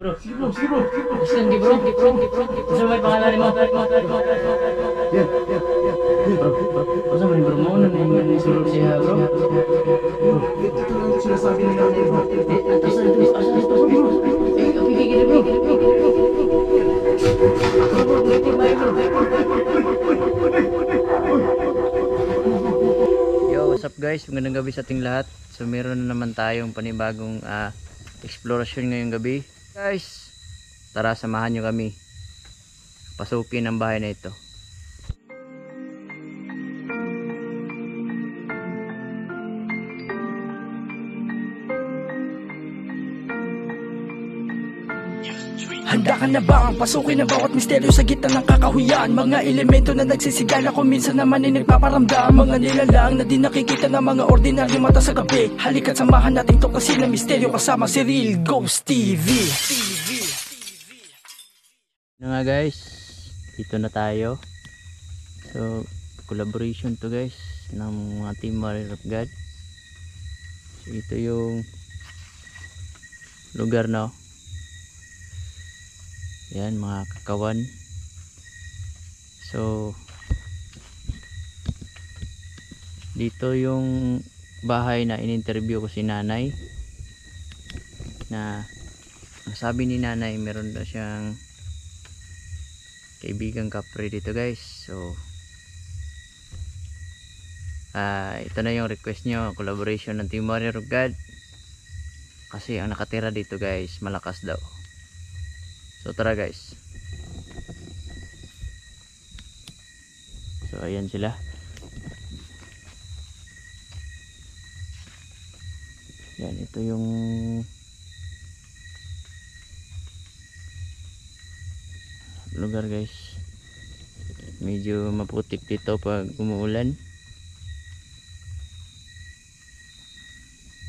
Bro, sige bro. Sige bro. Gusto mo may pangalan mo? Yan. Gusto mo rin bro mo? Ano sulod siya bro? Ito lang yung sinasabi ni nanay bro. Asa ito bro? Gini bro. Yo, what's up guys? Magandang gabi sa ating lahat. So meron na naman tayong panibagong explorasyon ngayong gabi. Guys, tara samahan nyo kami. Pasukin ang bahay na ito. Handa ka na ba ang pasukin ng bawat misteryo sa gitna ng kakahuyan? Mga elemento na nagsisigala kung minsan naman ay nagpaparamdam. Mga nilalang na di nakikita ng mga ordinaryo mata sa gabi. Halika't samahan natin to kasi na misteryo kasama si Real Ghost TV. Na nga guys, dito na tayo. So collaboration to guys ng mga Team Warrior of God. So ito yung lugar na yan, mga kakawan. So dito yung bahay na in-interview ko si nanay, na ang sabi ni nanay meron daw siyang kaibigang kapre dito guys. So ito na yung request nyo, collaboration ng Team Warrior of God, kasi ang nakatira dito guys malakas daw. So tara guys. So ayan sila. Yan, ito yung lugar guys. Medyo maputik dito pag umuulan.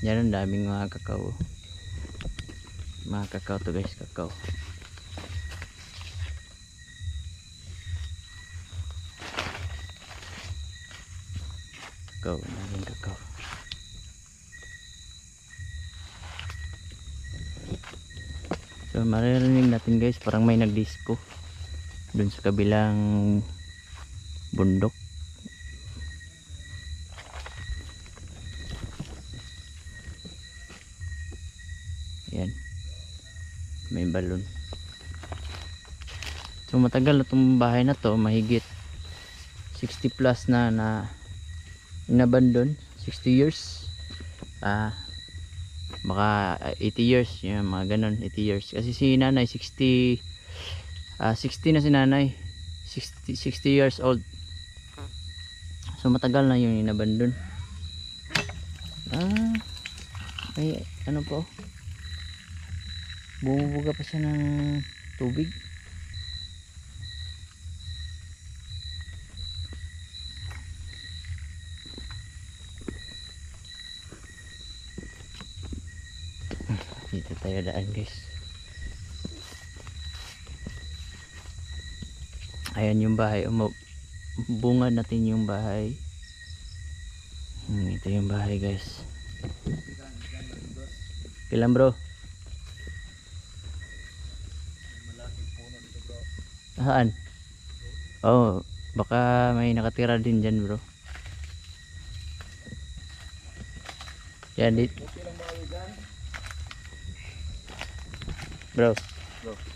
Yan, ang daming mga kakao. Mga kakao to guys, kakao. Kakao, daming kakao. So maririnig natin guys, parang may nagdisco dun sa kabilang bundok. Yan, may balon. So matagal na itong bahay na to, mahigit 60 plus na inabandon. 60 years, baka 80 years, yung mga ganon, 80 years. Kasi si nanay 60 na si nanay, 60 years old. So matagal na yung inabandon. May ano po, bumubuga pa siya ng tubig. Dito tayo daan guys. Ayan yung bahay. Bunga natin yung bahay. Ito yung bahay guys. Kailan bro? Saan? Oh, baka may nakatira din dyan bro. Yan dito. Bro,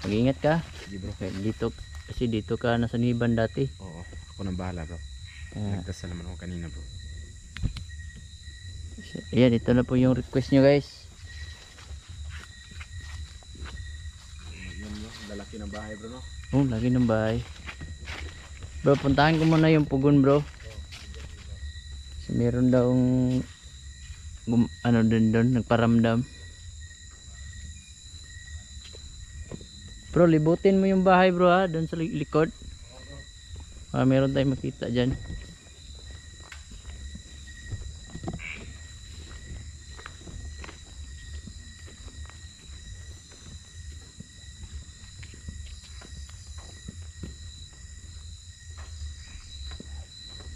mag-ingat ka. Sige bro. Dito, kasi dito ka nasa Niban dati. Oo, ako nang bahala bro. Nagdasal naman ako kanina bro. Ayan, ito na po yung request nyo guys. Yan bro, lalaki ng bahay bro no? Oh, lagi ng bahay. Bro, puntahan ko muna yung pugon bro. Kasi meron daw ano doon nagparamdam. Bro, libutin mo yung bahay bro ha, doon sa likod. Meron tayong makita dyan.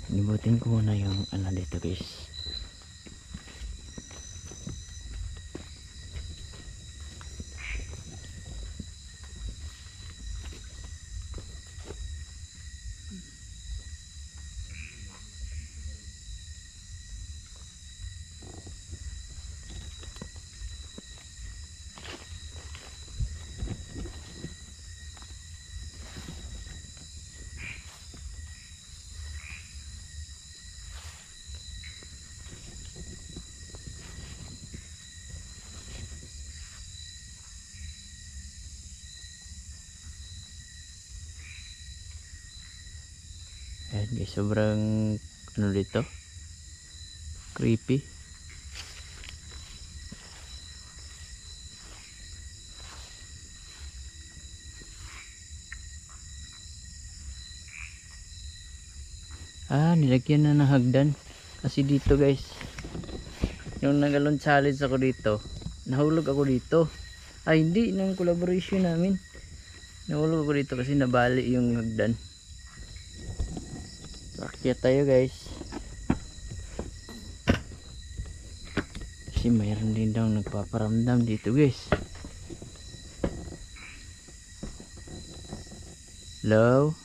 Libutin ko muna yung ano dito guys. Ayan guys, sobrang ano dito, creepy. Nilagyan na ng hagdan. Kasi dito guys, yung nagalon challenge ako dito, nahulog ako dito. Hindi, nung collaboration namin, nahulog ako dito kasi nabali yung hagdan. So, akyat tayo guys. Kasi mayroon din daw nagpaparamdam dito guys. Hello?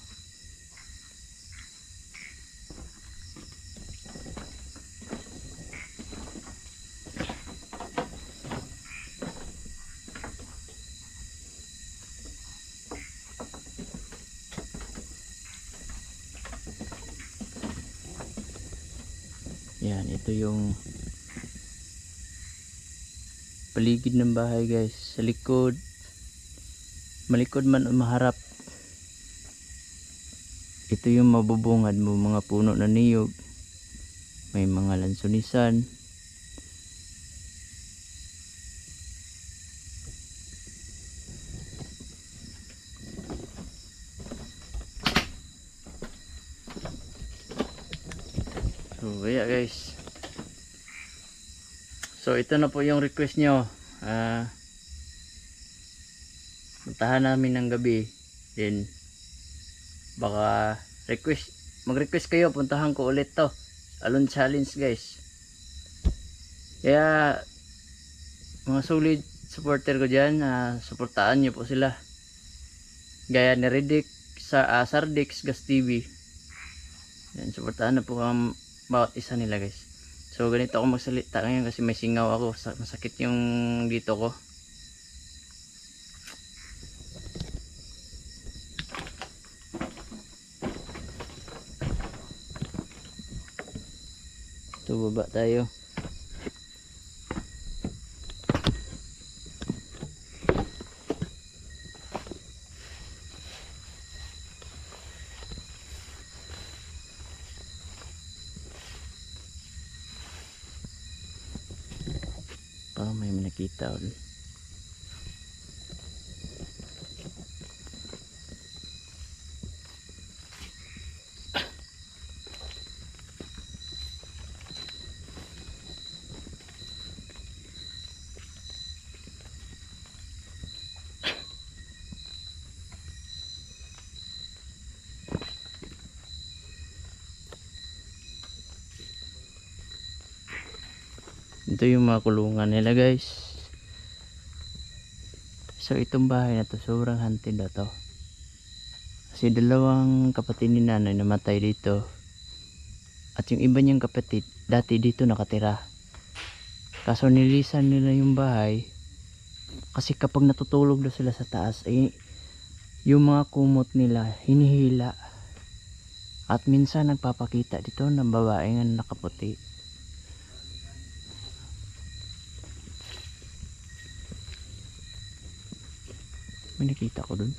Yan, ito yung paligid ng bahay guys. Sa likod, malikod man o maharap, ito yung mabubungad mo, mga puno na niyog, may mga lansunisan. So kaya guys, so ito na po yung request nyo. Puntahan namin ng gabi, then baka mag-request kayo, puntahan ko ulit to Alon Challenge guys. Kaya mga solid supporter ko dyan, suportahan nyo po sila, gaya ni Riddick sa Sardix Gas TV. Yan, suportahan na po ang bawat isa nila guys. So ganito ako magsalita ngayon kasi may singaw ako, masakit yung dito ko. Ito, baba tayo. Parang may nakita ulit. Ito yung mga kulungan nila guys. So itong bahay na to, sobrang haunted na to. Kasi dalawang kapatid ni nanay namatay dito. At yung iba niyang kapatid dati dito nakatira. Kaso nilisan nila yung bahay. Kasi kapag natutulog daw sila sa taas, yung mga kumot nila hinihila. At minsan nagpapakita dito ng babae nga nakaputi. May nakita ko dun.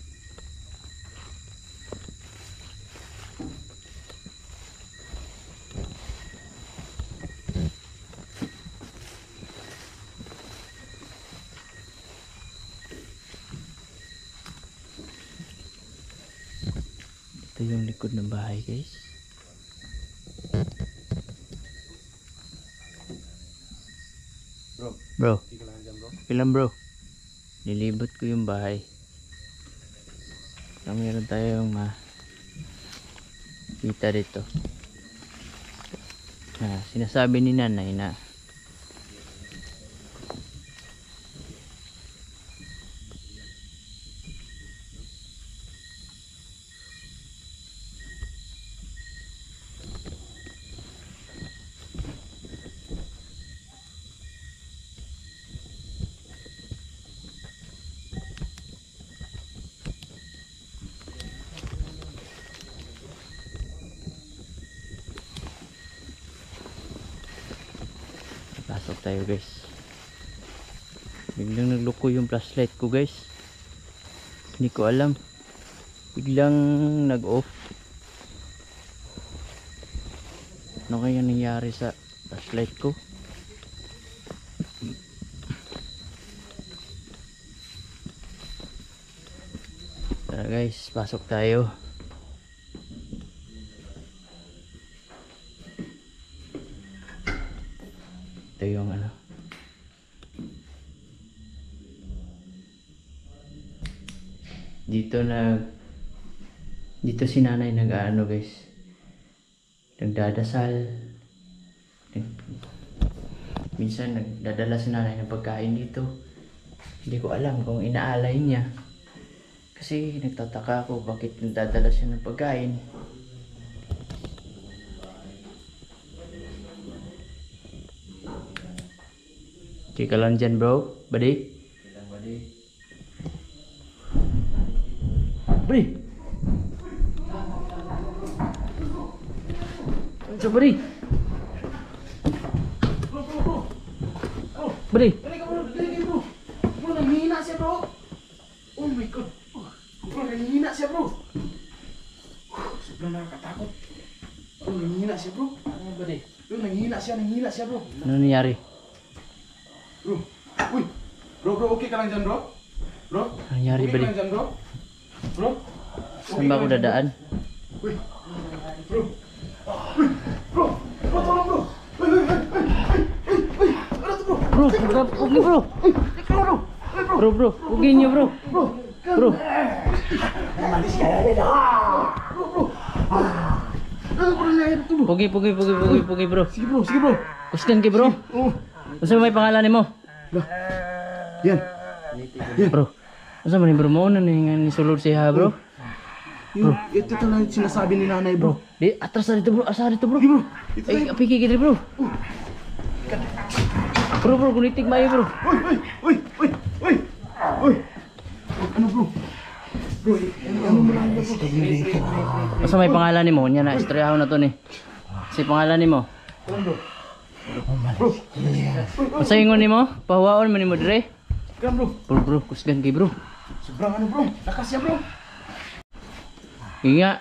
Ito yung likod ng bahay guys. Bro, ilan bro? Nilibot ko yung bahay. So, meron tayong kita dito. Sinasabi ni nanay na pasok tayo guys. Biglang nagluko yung flashlight ko guys. Hindi ko alam. Biglang nag-off. Ano kaya nangyari sa flashlight ko? Tara guys, pasok tayo. Ito yung ano. Dito si nanay nag-ano guys. Nagdadasal. Minsan nagdadala si nanay ng pagkain dito. Hindi ko alam kung inaalay niya. Kasi nagtataka ako bakit nagdadala siya ng pagkain. Chika lang dyan bro, buddy. Buddy. So buddy. Buddy. Bro, nanghihina siya bro. Oh my god. Bro, nanghihina siya bro. Sobrang nakakatakot. Bro, nanghihina siya bro. Ano ba di? Bro, nanghihina siya bro. Ano nangyari? Bro, uy. Bro, okay ka lang dyan bro? Bro, Ano nangyari okay ka buddy? lang dyan bro? Bro, Saan ba ako dadaan? Uy, bro. Uy, bro. Bro, tolong bro. Uy, uy, uy, uy, uy, uy. Ano to bro? Bro, pugi bro. Ikaw bro. Uy, bro. Bro, pugi niyo bro. Bro, Bro. malis ka na rin. Bro, bro. Ano bro nangyari to bro? Pugi bro. Sige bro. Kusgan ki bro. Oh. Unsa may pangalan nimo? Yan. Bro. Unsa man ni bro mo na ni sulod siya bro? Ito talaga yung sinasabi ni nanay bro. Di atras na dito bro, asa dito bro. Bro, ito Ay, apiki kita bro. Bro, kunitig mayo bro. Uy. Ano bro? Bro, ano mo lang bro? Unsa may pangalan nimo? Nya na istoryahan na to ni. Si pangalan nimo? Bro. Unsa ingon nimo? Pahuwaon man nimo dire? Kan bro. Bro, kusgan kay bro. Sobrang ano bro? Lakas siya bro. Nga,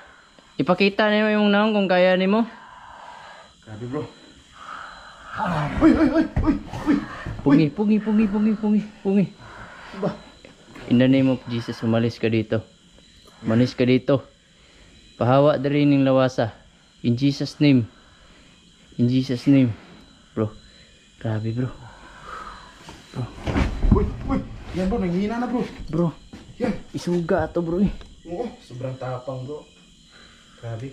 ipakita nimo yung naong kung kaya nimo. Grabe bro. Uy. Pungi. Ba? In the name of Jesus, umalis ka dito. Umalis ka dito. Pahawa diri ning lawasa. In Jesus name. Bro. Grabe bro. Uy. Yan bro, nanghihina na bro. Bro, Yan. isuga ato bro eh. Oo, sobrang tapang bro. Grabe.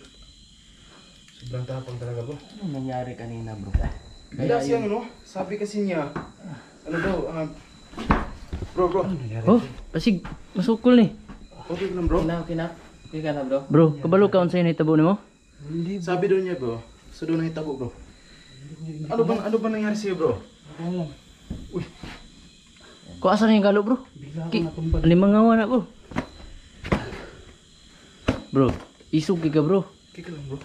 Sobrang tapang talaga bro. Ano nangyari kanina bro? Kaya siya ano, sabi kasi niya, ano daw, bro. Oh, pasig masukol ni. Okay lang bro. Okay ka na bro. Bro, kabalo ka unsay nahitabo nimo? Sabi daw niya bro, so doon nahitabo bro. Ano bang nangyari sa'yo bro? Uy, Ko asa na yung galo bro? Limangawa na bro. Bro, isog ka bro. kika lang bro.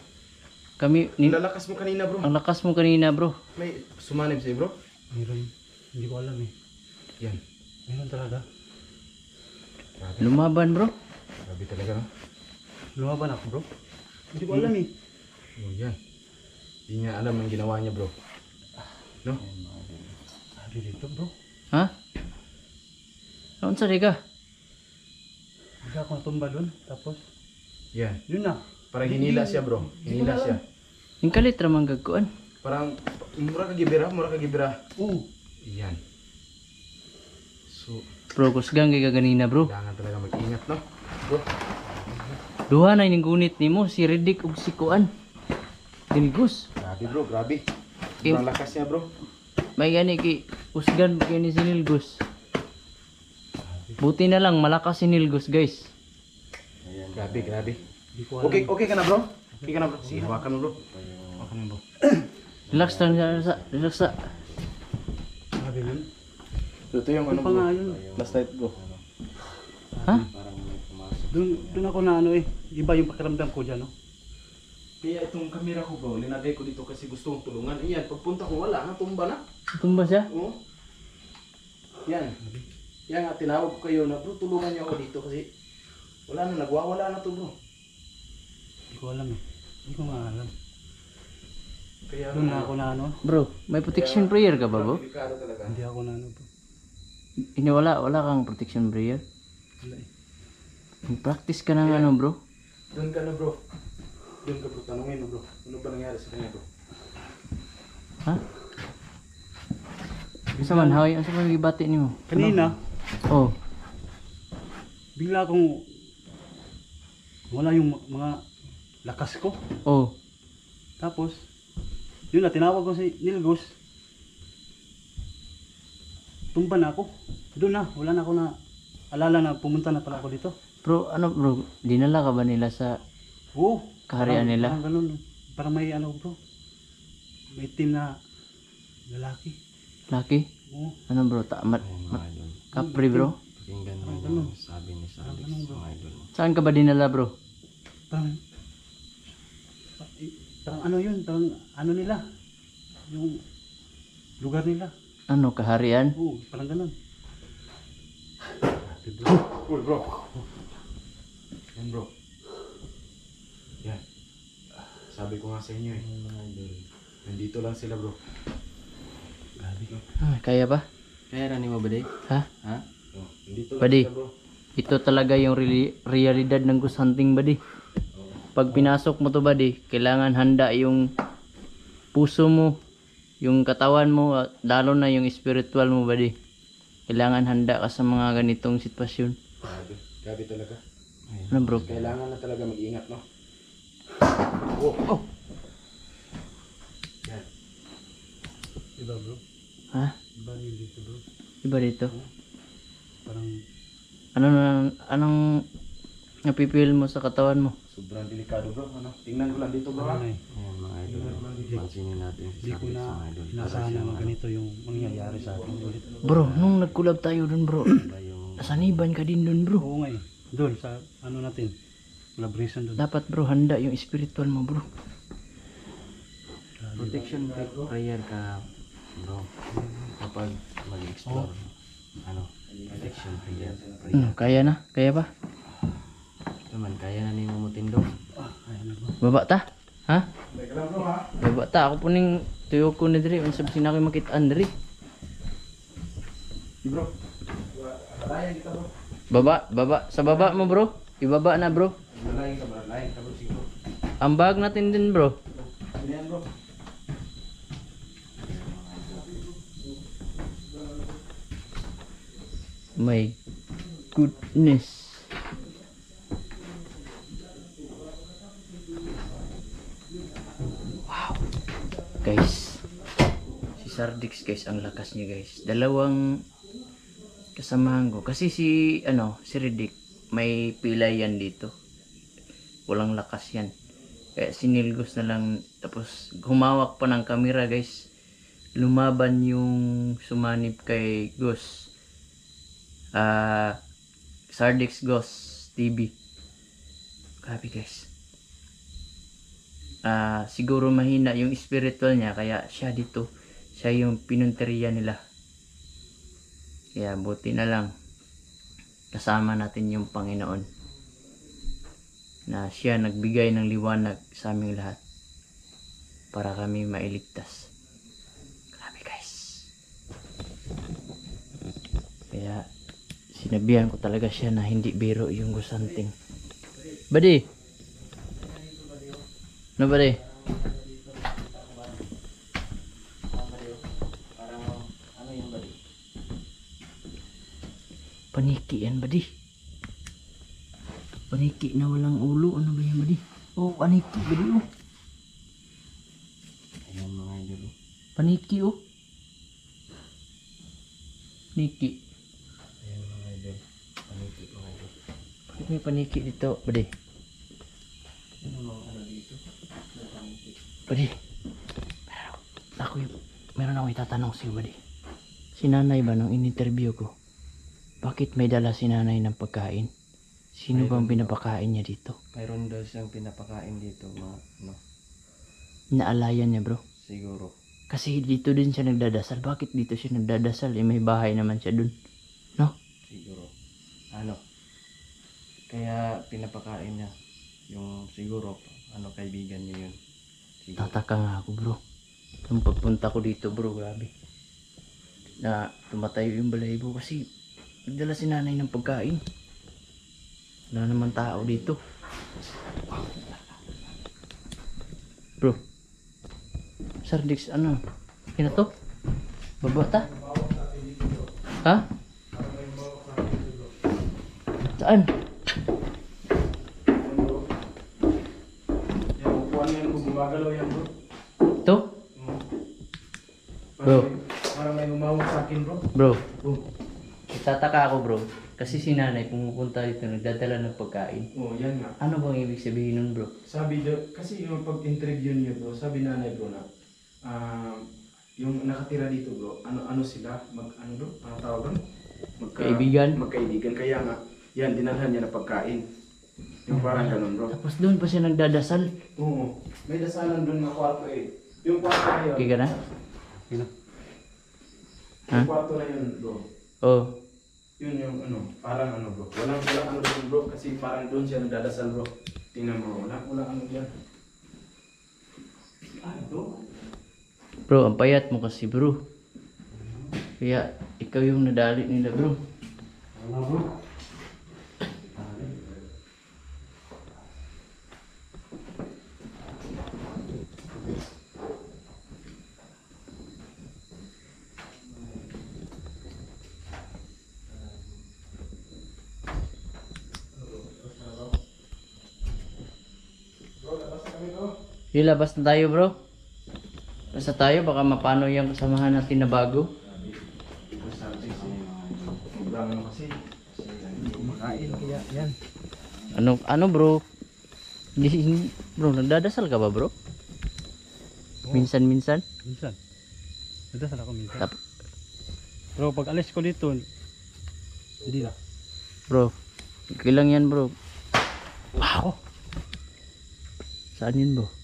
Kami Lalakas mo kanina bro. ang lakas mo kanina bro. May sumanib sa'yo bro? Meron. Hindi ko alam eh. Yan. Meron talaga. Grabe. Lumaban bro. Grabe talaga no? Lumaban ako bro. Hindi ko alam eh. Oh yan. Hindi niya alam ang ginawa niya bro. No? Sabi dito bro. Ha? Ano sa ka? Bigla ako natumba doon. Tapos, Yan. yun na. Parang hinila siya bro. Hinila siya. Yung kalit ramang gagkuan. Parang mura ka gibira. Oo. Yan. So, Bro, kusgang kay ka ganina bro. kailangan talaga mag-ingat no? Bro. Duha na ining gunit nimo si Riddick ug si Kuan. Dinigos. Grabe bro, grabe. Kim- Sobrang lakas niya bro. May gani ki kusgan kay ni Sinilgos. Buti na lang malakas si Nilgos guys. Grabe. Hindi ko alam. Okay ka na bro? Okay ka na bro? Sige, hawakan mo bro. Hawakan mo bro. Relax lang, relax sa. Sabi yun. So, ito yung ano Pa bro. nga yun. Last night bro. Ha? Doon ako na ano eh. Iba yung pakiramdam ko dyan no. Kaya itong camera ko bro, linagay ko dito kasi gusto kong tulungan. Iyan, pagpunta ko wala na, tumba na. Tumba siya? Oo. Yan. Yan nga, tinawag ko kayo na bro, tulungan niyo ako dito kasi wala na, nagwawala na to bro. Hindi ko alam eh. Hindi ko nga alam. Kaya Doon na ako na ano. Bro, may protection prayer ka ba, bro? delikado talaga. Hindi ako na ano bro. Hindi, wala kang protection prayer. Wala eh. Practice ka ng ano, bro. Doon ka na bro. Doon ka bro, tanungin mo bro. Ano ba nangyari sa kanya bro? Ha? Asa man, hoy? Asa man gibati nimo? Kanina, Oh, bigla akong wala yung mga lakas ko. oh. Tapos, yun na, tinawag ko si Nilgos. Tumba na ako. Doon na, wala na ako na alala na pumunta na pala ako dito. Bro, ano bro? Dinala ka ba nila sa Oo. kaharian nila? Parang ganun. Parang may ano bro. May team na lalaki. Laki? Oo. Ano bro? Kapri bro? Pakinggan mo Parang yung ganun. sabi ni Parang Salix, ganun, bro. mga idol. Saan ka ba dinala bro? Parang, parang ano yun, parang ano nila. Yung lugar nila. Ano, kaharian? Oo, parang ganun. Uy bro. Yan bro. Yan. Sabi ko nga sa inyo eh. Mga idol. Nandito lang sila bro. Grabe. Kaya ba? Kaya rani mo ba day? Ha? Ha? Oh, nandito lang Buddy. sila bro. Ito talaga yung realidad ng ghost hunting, buddy. Pag pinasok mo to, buddy, kailangan handa yung puso mo, yung katawan mo, at lalo na yung spiritual mo, buddy. Kailangan handa ka sa mga ganitong sitwasyon. Grabe. Grabe talaga. Ano bro? Kailangan na talaga mag-ingat no. Yan. Iba bro. Ha? Iba yun dito bro. Iba dito? Parang Anong napipil mo sa katawan mo? Sobrang delikado bro. Ano? Tingnan ko lang dito bro. ano ha? na eh. Ayan mga idol. Pansinin natin si Hindi ko Salix, na mga idol. inasahan na ganito yung mangyayari sa akin ulit. Bro, nung nagkulab tayo dun bro, Iba yung nasaniban ka din dun bro. Oo nga eh. Doon sa ano natin. Collaboration doon. Dapat bro, handa yung spiritual mo bro. protection prayer ka, bro. Kapag mag-explore, ano, protection prayer. Ano, kaya na? Kaya ba? Ito man, kaya na ni Mumutindog. Ayan na bro. Baba ta? Ha? Baba ta, ako po ning tuyo ko ni Dre, unsab sinaki makitaan Dre. Bro. Malayan kita bro. Baba, sa baba mo bro. Ibaba na bro. Malayan ka bro. Malayan ka bro siguro. Ang bag natin din bro. Ano yan bro? My goodness. Wow. Guys. Si Sardix guys, ang lakas niya guys. Dalawang kasamahan ko. Kasi si Riddick, may pilay yan dito. Walang lakas yan. Kaya sinilgos na lang. Tapos humawak pa ng camera guys. Lumaban yung sumanib kay Gus. Sardix Ghost TV. Grabe guys. Siguro mahina yung spiritual niya, kaya siya dito. Siya yung pinunteriya nila. Kaya buti na lang kasama natin yung Panginoon, na siya nagbigay ng liwanag sa aming lahat para kami mailigtas. Grabe guys. Kaya sinabihan ko talaga siya na hindi biro yung ghost hunting. Buddy! Ano buddy? Ano yung buddy? Paniki yan buddy. Paniki na walang ulo. Ano ba yan buddy? Oh, paniki buddy oh. Ayan mga idol. Paniki oh. Paniki. Ayan mga idol. Paniki mga idol. Bakit may paniki dito buddy? Buddy, meron ako itatanong sa'yo, buddy. Si nanay ba nung in-interview ko, bakit may dala si nanay ng pagkain? Sino bang pinapakain niya dito? Mayroon daw siyang pinapakain dito mga ano, Naalayan niya bro. siguro. Kasi dito din siya nagdadasal. Bakit dito siya nagdadasal? May bahay naman siya dun. No? Siguro. Ano? Kaya pinapakain niya yung siguro kaibigan niya yun. Siguro. Tataka nga ako bro. Nung pagpunta ko dito bro, grabe. Na tumatayo yung balahibo kasi nagdala si nanay ng pagkain. Wala naman tao dito. Bro. Sir Dix, ano? Kina to? Baba ta? Ha? Saan? Yan, upuan na yan, gumagalaw yan bro. To? Bro. Parang may humawak sa akin bro. Bro. Oh, Nagtataka ako bro. Kasi si nanay pumupunta dito, nagdadala ng pagkain. oh yan nga. Ano bang ibig sabihin nun bro? Sabi daw, kasi yung pag-interview niyo bro, sabi nanay bro na, yung nakatira dito bro, ano sila, ano bro, ano tawag bro? Kaibigan? Magkaibigan, kaya nga, yan, dinalhan niya na pagkain. Yung parang ganun bro. Tapos doon pa siya nagdadasal. Oo, may dasalan doon na kwarto eh. Yung kwarto na yun. Okay ka na? Yun na. Ha? Yung kwarto na yun bro. Oh. Yun yung ano, parang ano bro. Walang ano doon bro, kasi parang doon siya nagdadasal bro. Tingnan mo, walang ano dyan. Bro? Bro, ang payat mo kasi bro. Kaya ikaw yung nadali nila bro. Ano bro? Labas na tayo bro. Basta tayo, baka mapano yung kasamahan natin na bago. Sobrang ano kasi. Kumakain kaya yan. Ano bro? Bro, nagdadasal ka ba bro? Minsan-minsan? Minsan. Nagdasal ako minsan. Tap- Pero pag alis ko dito, hindi na. Bro, okay lang yan bro. Wow! Saan yun bro?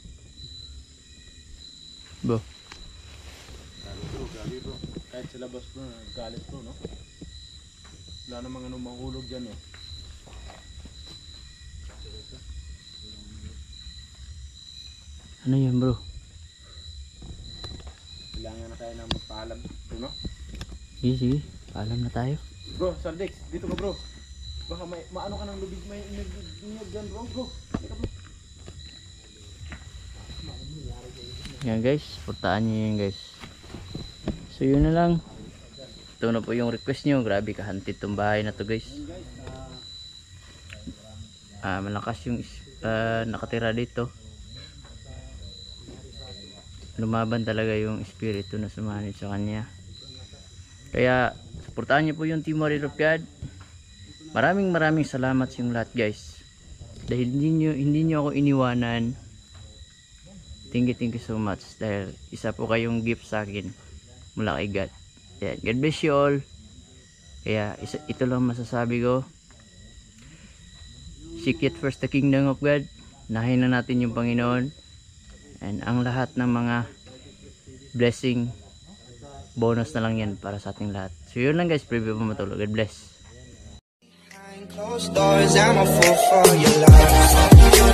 Bro, Grabe bro. Kahit sa labas bro, galit bro no? Wala namang ano mahulog dyan eh. ano yan bro? Kailangan na tayo na magpaalam bro no? Sige, paalam na tayo. Bro, Sardex, dito ka bro. Baka may maano ka ng lubig, may niyog dyan bro. Bro, dito bro. Yan guys, portaan nyo yan guys. So yun na lang. Ito na po yung request nyo. Grabe kahantid tong bahay na to guys. Malakas yung nakatira dito. Lumaban talaga yung espiritu na sumanib sa kanya. Kaya suportahan nyo po yung Team Warrior of God. Maraming salamat sa yung lahat guys. Dahil hindi nyo ako iniwanan. Thank you so much. Dahil isa po kayong gift sa akin mula kay God. Kaya God bless you all. Kaya ito lang masasabi ko. Seek it first the kingdom of God. Nahin na natin yung Panginoon. And ang lahat ng mga blessing, bonus na lang yan para sa ating lahat. So yun lang guys. Preview po matulog. God bless. Closed doors, I'm a fool for your love.